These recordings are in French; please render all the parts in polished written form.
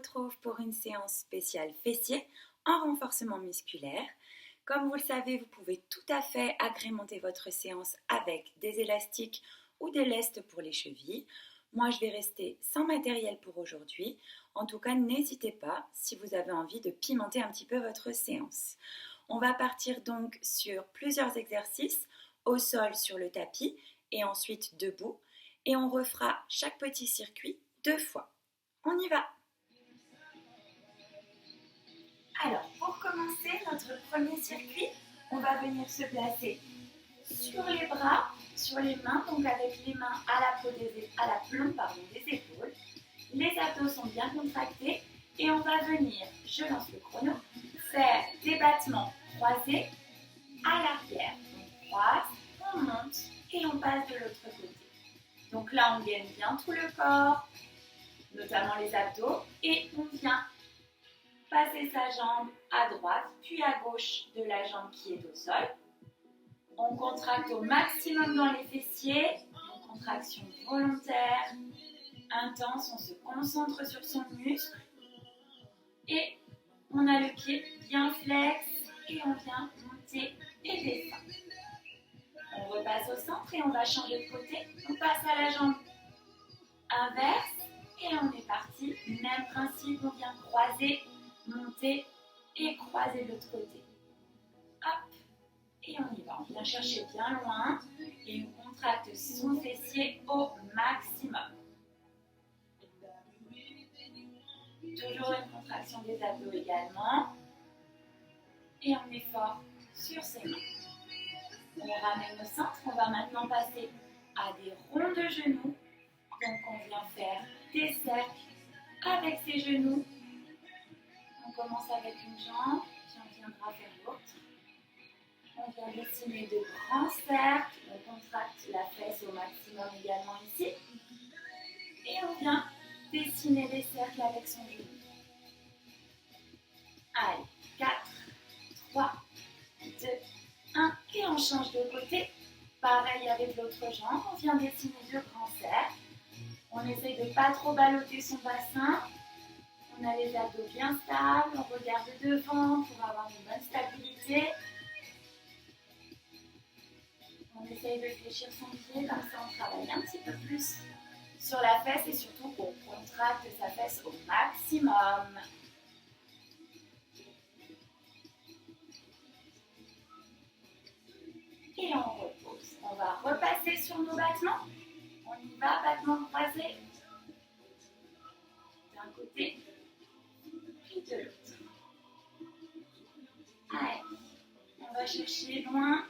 retrouve pour une séance spéciale fessiers en renforcement musculaire. Comme vous le savez, vous pouvez tout à fait agrémenter votre séance avec des élastiques ou des lestes pour les chevilles. Moi, je vais rester sans matériel pour aujourd'hui. En tout cas, n'hésitez pas si vous avez envie de pimenter un petit peu votre séance. On va partir donc sur plusieurs exercices au sol sur le tapis et ensuite debout. Et on refera chaque petit circuit 2 fois. On y va! Alors, pour commencer notre premier circuit, on va venir se placer sur les bras, sur les mains, donc avec les mains à la plombe des épaules. Les abdos sont bien contractés et on va venir, je lance le chrono, faire des battements croisés à l'arrière. On croise, on monte et on passe de l'autre côté. Donc là, on gaine bien tout le corps, notamment les abdos, et on vient passer sa jambe à droite, puis à gauche de la jambe qui est au sol. On contracte au maximum dans les fessiers, une contraction volontaire, intense, on se concentre sur son muscle, et on a le pied bien flex, et on vient monter et descendre. On repasse au centre et on va changer de côté. On passe à la jambe inverse et on est parti. Même principe, on vient croiser, monter et croiser de l'autre côté. Hop, et on y va. On vient chercher bien loin et on contracte son fessier au maximum. Toujours une contraction des abdos également. Et on est fort sur ses mains. On ramène au centre, on va maintenant passer à des ronds de genoux. Donc on vient faire des cercles avec ses genoux. On commence avec une jambe, puis on viendra vers l'autre. On vient dessiner de grands cercles. On contracte la fesse au maximum également ici. Et on vient dessiner des cercles avec son genou. Allez, 4, 3, 2, 1, et on change de côté. Pareil avec l'autre jambe, on vient dessiner 2 grands cercles. On essaye de ne pas trop balloter son bassin. On a les abdos bien stables, on regarde devant pour avoir une bonne stabilité. On essaye de fléchir son pied, comme ça on travaille un petit peu plus sur la fesse et surtout qu'on contracte sa fesse au maximum. Et on repose. On va repasser sur nos battements. On y va, battements croisés. D'un côté, puis de l'autre. Allez, on va chercher loin.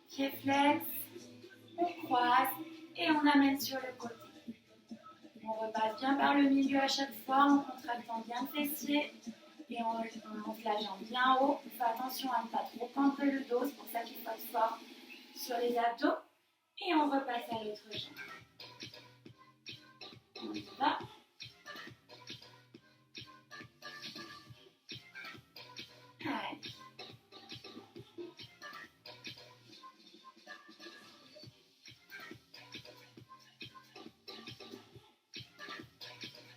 Pied flex. On croise et on amène sur le côté. On repasse bien par le milieu à chaque fois en contractant bien le fessier. Et on monte la jambe bien haut. On fait attention à ne pas trop camper le dos. C'est pour ça qu'il faut être fort sur les abdos. Et on repasse à l'autre jambe. On y va. Allez.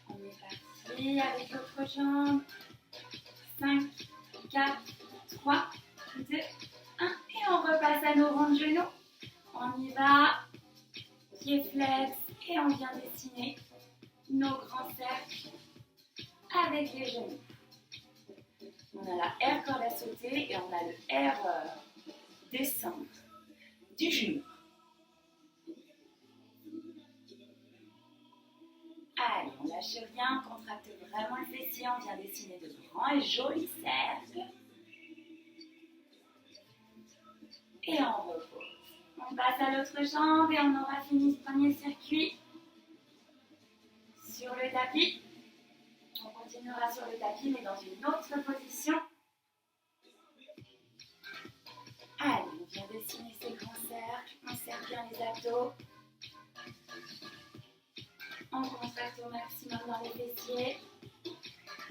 On est parti avec l'autre jambe. 5, 4, 3, 2, 1. Et on repasse à nos ronds de genoux. On y va. Pied flex. Et on vient dessiner nos grands cercles avec les genoux. On a la R corde à sauter et on a le R descendre du genou. Allez, on lâche rien, on contracte vraiment le fessier, on vient dessiner de grands et jolis cercles. Et on repose. On passe à l'autre jambe et on aura fini ce premier circuit sur le tapis. On continuera sur le tapis mais dans une autre position. Allez, on vient dessiner ces grands cercles. On serre bien les abdos. On contracte au maximum dans les fessiers.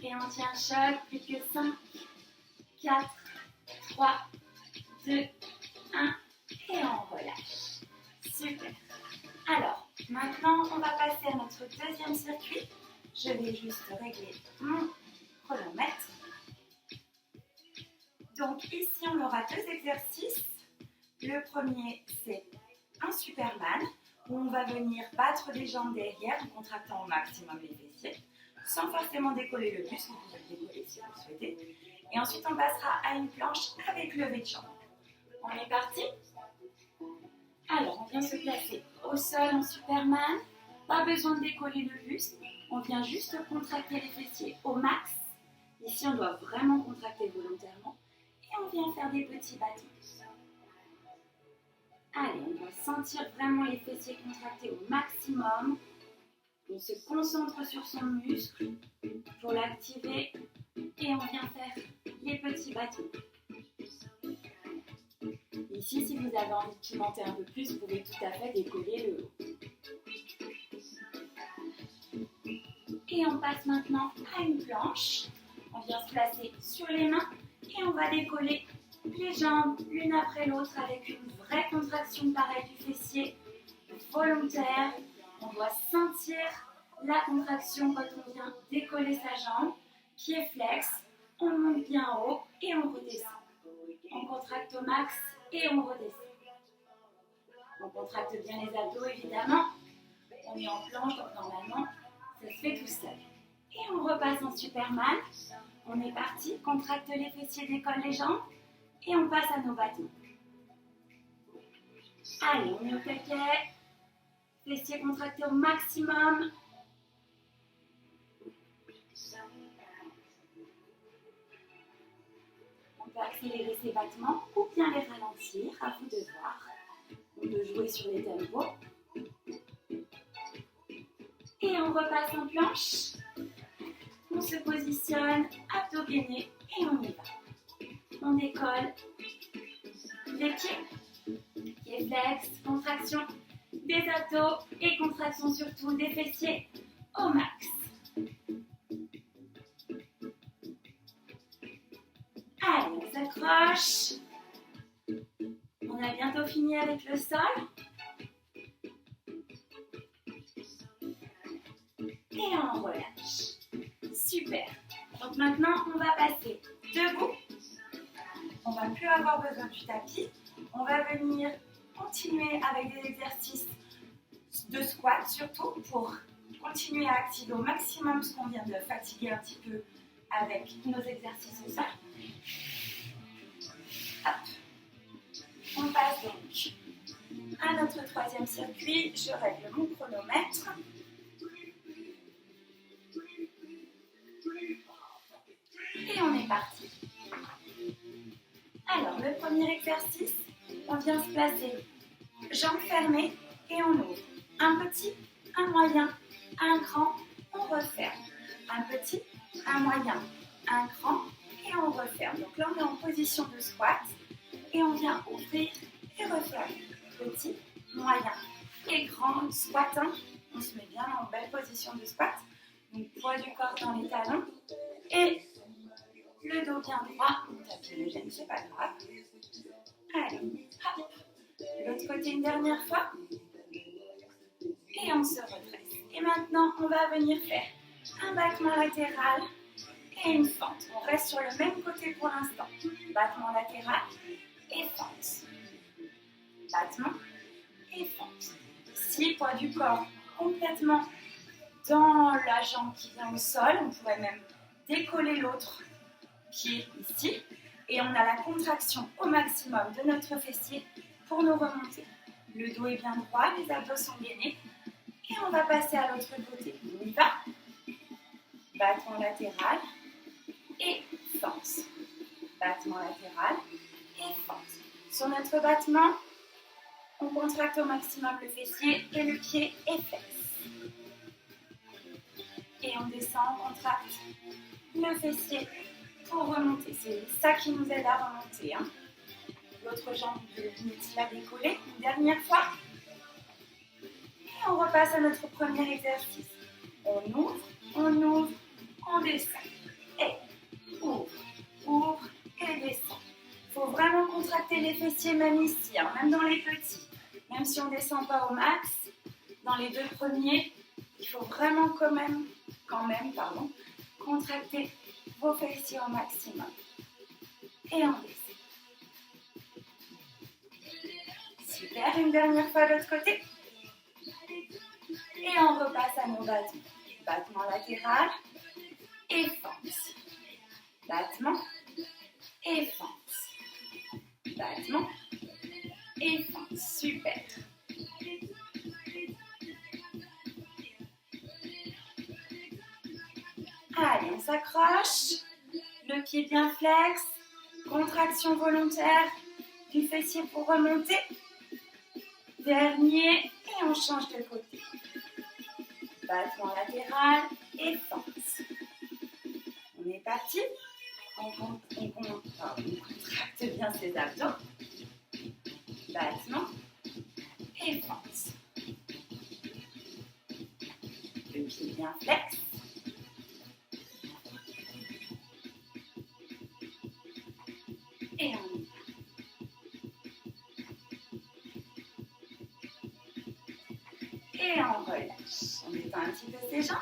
Et on tient choc, plus que 5, 4, 3, 2, 1. Et on relâche. Super. Alors, maintenant, on va passer à notre deuxième circuit. Je vais juste régler mon chronomètre. Donc ici, on aura deux exercices. Le premier, c'est un Superman, où on va venir battre les jambes derrière en contractant au maximum les fessiers, sans forcément décoller le buste, vous pouvez le décoller si vous le souhaitez. Et ensuite, on passera à une planche avec levé de jambes. On est parti? Alors, on vient se placer au sol en Superman. Pas besoin de décoller le buste. On vient juste contracter les fessiers au max. Ici, on doit vraiment contracter volontairement. Et on vient faire des petits bâtons. Allez, on va sentir vraiment les fessiers contractés au maximum. On se concentre sur son muscle pour l'activer. Et on vient faire les petits bâtons. Ici, si vous avez envie de pimenter un peu plus, vous pouvez tout à fait décoller le haut. Et on passe maintenant à une planche. On vient se placer sur les mains et on va décoller les jambes l'une après l'autre avec une vraie contraction pareille du fessier, volontaire. On doit sentir la contraction quand on vient décoller sa jambe, pied flex, on monte bien haut et on redescend. On contracte au max et on redescend. On contracte bien les abdos évidemment. On est en planche donc normalement ça se fait tout seul. Et on repasse en Superman. On est parti, contracte les fessiers, décolle les jambes et on passe à nos bâtons. Allez, on est au taquet. Fessiers contractés au maximum. On peut accélérer ses battements ou bien les ralentir, à vous de voir. On peut jouer sur les tempos. Et on repasse en planche. On se positionne, abdos gainés et on y va. On décolle les pieds flex, contraction des abdos et contraction surtout des fessiers au max. Allez, on s'accroche. On a bientôt fini avec le sol. Et on relâche. Super. Donc maintenant, on va passer debout. On va plus avoir besoin du tapis. On va venir continuer avec des exercices de squat, surtout pour continuer à activer au maximum ce qu'on vient de fatiguer un petit peu avec nos exercices au sol. Hop. On passe donc à notre troisième circuit. Je règle mon chronomètre. Et on est parti. Alors, le premier exercice, on vient se placer jambes fermées et on ouvre. Un petit, un moyen, un grand, on referme. Un petit, un moyen, un grand et on referme. Donc là, on est en position de squat et on vient ouvrir et refermer. Petit, moyen et grand, squattant. On se met bien en belle position de squat. Donc, poids du corps dans les talons et le dos bien droit. Le tapis le gêne, c'est pas grave. Allez, hop. De l'autre côté une dernière fois. Et on se redresse. Et maintenant, on va venir faire un battement latéral et une fente. On reste sur le même côté pour l'instant. Battement latéral et fente. Battement et fente. Ici, poids du corps complètement dans la jambe qui vient au sol. On pourrait même décoller l'autre pied ici. Et on a la contraction au maximum de notre fessier pour nous remonter. Le dos est bien droit, les abdos sont gainés. Et on va passer à l'autre côté. On y va. Battement latéral et fente. Battement latéral et fente. Sur notre battement, on contracte au maximum le fessier et le pied est flex. Et on descend, on contracte le fessier pour remonter. C'est ça qui nous aide à remonter. L'autre jambe de limite la décoller. Une dernière fois. Et on repasse à notre premier exercice. On ouvre, on descend. Et ouvre et descend. Il faut vraiment contracter les fessiers même ici, même dans les petits. Même si on ne descend pas au max, dans les deux premiers, il faut vraiment quand même quand même, pardon, contractez vos fessiers au maximum. Et en baissez. Super, une dernière fois de l'autre côté. Et on repasse à nos battements. Battement latéral et fente. Battement et fente. Battement et fente. Super. Allez, on s'accroche. Le pied bien flex. Contraction volontaire du fessier pour remonter. Dernier. Et on change de côté. Battement latéral et fente. On est parti. On contracte bien ses abdos. Battement et fente. Le pied bien flex. Et on y va. Et on relâche. On détend un petit peu ses jambes.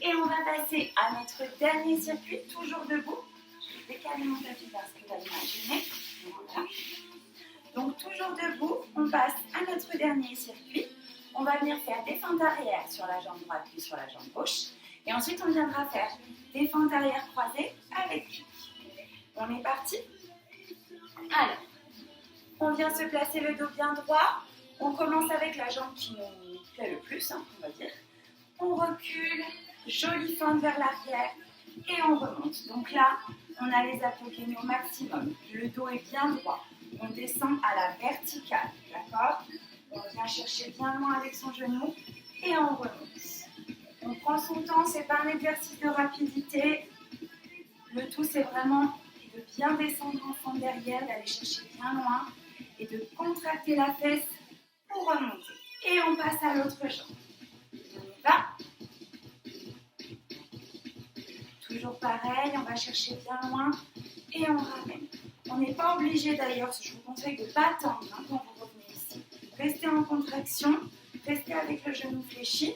Et on va passer à notre dernier circuit, toujours debout. Je vais décaler mon tapis parce que vous allez imaginer. Voilà. Donc toujours debout, on passe à notre dernier circuit. On va venir faire des fentes arrière sur la jambe droite puis sur la jambe gauche. Et ensuite, on viendra faire des fentes arrière croisées avec pique. On est parti? Alors, on vient se placer le dos bien droit. On commence avec la jambe qui nous plaît le plus, on va dire. On recule, jolie fente vers l'arrière et on remonte. Donc là, on a les abdos gainés au maximum. Le dos est bien droit. On descend à la verticale, d'accord? On vient chercher bien loin avec son genou et on remonte. On prend son temps, c'est pas un exercice de rapidité. Le tout, c'est vraiment de bien descendre en fente derrière, d'aller chercher bien loin et de contracter la fesse pour remonter. Et on passe à l'autre jambe. On y va. Toujours pareil, on va chercher bien loin et on ramène. On n'est pas obligé d'ailleurs, je vous conseille de ne pas attendre quand vous revenez ici. Restez en contraction, restez avec le genou fléchi.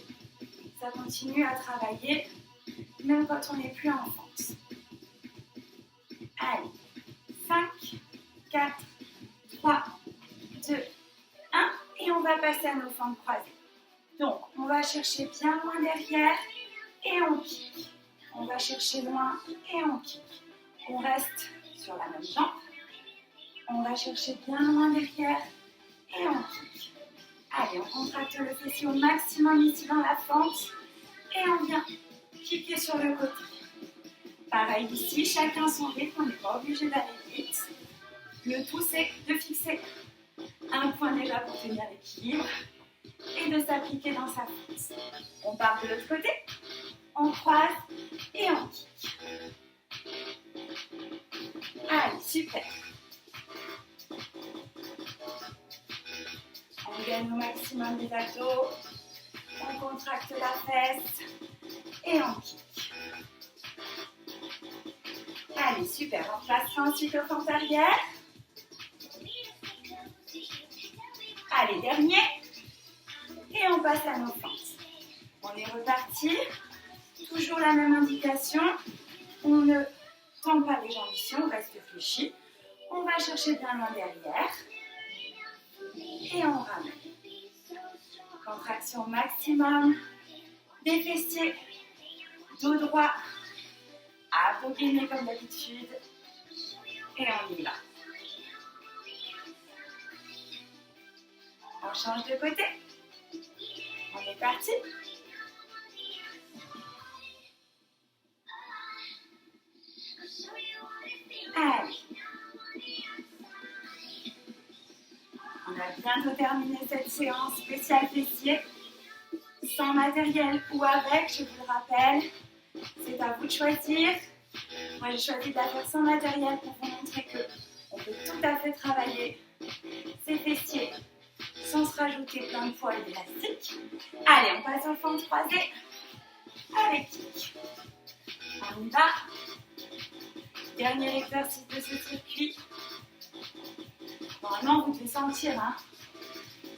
Ça continue à travailler même quand on n'est plus en fente. Allez, 5, 4, 3, 2, 1 et on va passer à nos fentes croisées. Donc, on va chercher bien loin derrière et on kick. On va chercher loin et on kick. On reste sur la même jambe. On va chercher bien loin derrière et on kick. Allez, on contracte le fessier au maximum ici dans la fente et on vient kicker sur le côté. Pareil ici, chacun son rythme, on n'est pas obligé d'aller vite. Le tout, c'est de fixer un point déjà pour tenir l'équilibre et de s'appliquer dans sa fente. On part de l'autre côté, on croise et on kick. Allez, super. On gagne au maximum les abdos, on contracte la fesse et on kick. Allez, super. On passera ensuite aux fentes arrière. Allez, dernier. Et on passe à nos fentes. On est reparti. Toujours la même indication. On ne tend pas les jambes ici, on reste fléchi. On va chercher bien loin derrière. Et on ramène. Contraction maximum des fessiers. Dos droit. Abdos gainés comme d'habitude. Et on y va. On change de côté. On est parti. Allez. On a bientôt terminé cette séance spéciale fessier. Sans matériel ou avec, je vous le rappelle. C'est à vous de choisir. Moi, j'ai choisi de la faire sans matériel pour vous montrer qu'on peut tout à fait travailler ses fessiers sans se rajouter plein de poids et d'élastique. Allez, on passe aux fentes croisées avec kick. On y va. Dernier exercice de ce circuit. Normalement, vous devez sentir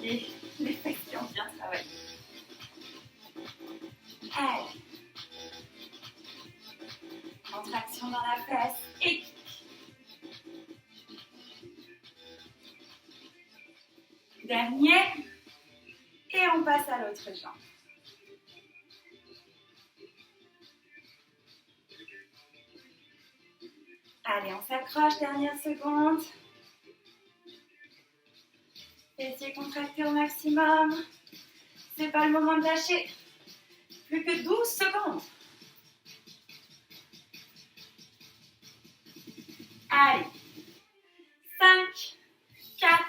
les fessiers ont bien travaillé. Allez. Attention dans la fesse et kick. Dernier. Et on passe à l'autre jambe. Allez, on s'accroche, dernière seconde. Fessiers contractés au maximum. C'est pas le moment de lâcher. Plus que 12 secondes. Allez. 5, 4,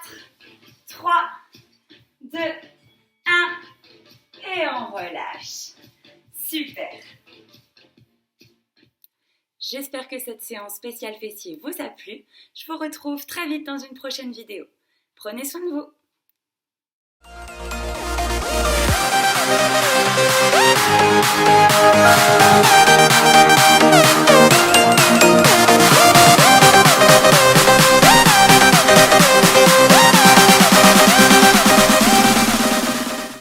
3, 2, 1. Et on relâche. Super. J'espère que cette séance spéciale fessier vous a plu. Je vous retrouve très vite dans une prochaine vidéo. Prenez soin de vous.